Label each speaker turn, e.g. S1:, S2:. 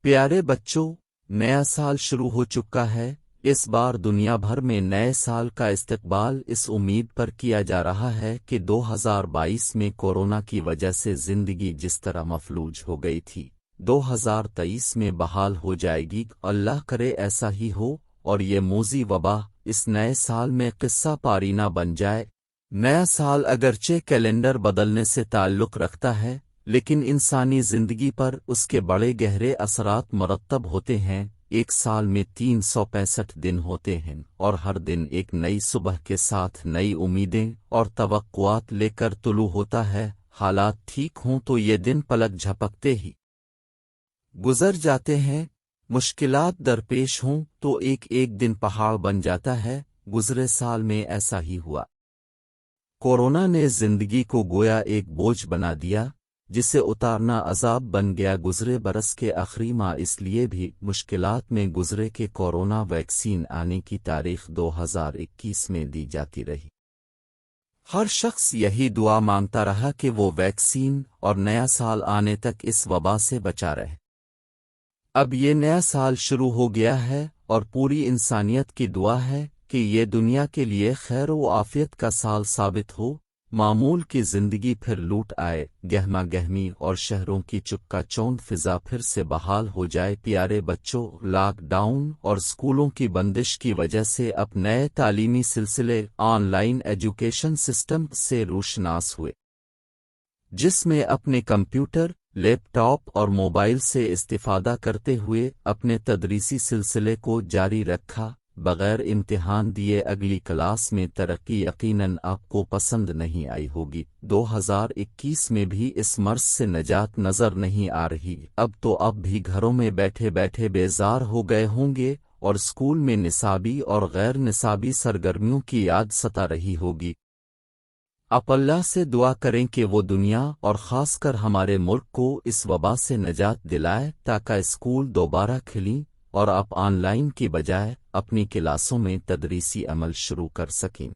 S1: پیارے بچوں، نیا سال شروع ہو چکا ہے۔ اس بار دنیا بھر میں نئے سال کا استقبال اس امید پر کیا جا رہا ہے کہ 2022 میں کورونا کی وجہ سے زندگی جس طرح مفلوج ہو گئی تھی 2023 میں بحال ہو جائے گی۔ اللہ کرے ایسا ہی ہو اور یہ موذی وبا اس نئے سال میں قصہ پاری نہ بن جائے۔ نیا سال اگرچہ کیلنڈر بدلنے سے تعلق رکھتا ہے، لیکن انسانی زندگی پر اس کے بڑے گہرے اثرات مرتب ہوتے ہیں۔ ایک سال میں 365 دن ہوتے ہیں اور ہر دن ایک نئی صبح کے ساتھ نئی امیدیں اور توقعات لے کر طلوع ہوتا ہے۔ حالات ٹھیک ہوں تو یہ دن پلک جھپکتے ہی گزر جاتے ہیں، مشکلات درپیش ہوں تو ایک ایک دن پہاڑ بن جاتا ہے۔ گزرے سال میں ایسا ہی ہوا۔ کورونا نے زندگی کو گویا ایک بوجھ بنا دیا، جسے اتارنا عذاب بن گیا۔ گزرے برس کے آخری ماہ اس لیے بھی مشکلات میں گزرے کہ کورونا ویکسین آنے کی تاریخ 2021 میں دی جاتی رہی۔ ہر شخص یہی دعا مانگتا رہا کہ وہ ویکسین اور نیا سال آنے تک اس وبا سے بچا رہے۔ اب یہ نیا سال شروع ہو گیا ہے اور پوری انسانیت کی دعا ہے کہ یہ دنیا کے لیے خیر و عافیت کا سال ثابت ہو، معمول کی زندگی پھر لوٹ آئے، گہما گہمی اور شہروں کی چکا چوند فضا پھر سے بحال ہو جائے۔ پیارے بچوں، لاک ڈاؤن اور سکولوں کی بندش کی وجہ سے اب نئے تعلیمی سلسلے آن لائن ایجوکیشن سسٹم سے روشناس ہوئے، جس میں اپنے کمپیوٹر، لیپ ٹاپ اور موبائل سے استفادہ کرتے ہوئے اپنے تدریسی سلسلے کو جاری رکھا بغیر امتحان دیے۔ اگلی کلاس میں ترقی یقیناً آپ کو پسند نہیں آئی ہوگی۔ 2021 میں بھی اس مرض سے نجات نظر نہیں آ رہی۔ اب بھی گھروں میں بیٹھے بیٹھے بیزار ہو گئے ہوں گے اور اسکول میں نصابی اور غیر نصابی سرگرمیوں کی یاد ستا رہی ہوگی۔ آپ اللہ سے دعا کریں کہ وہ دنیا اور خاص کر ہمارے ملک کو اس وبا سے نجات دلائے تاکہ اسکول دوبارہ کھلیں اور آپ آن لائن کی بجائے اپنی کلاسوں میں تدریسی عمل شروع کر سکیں۔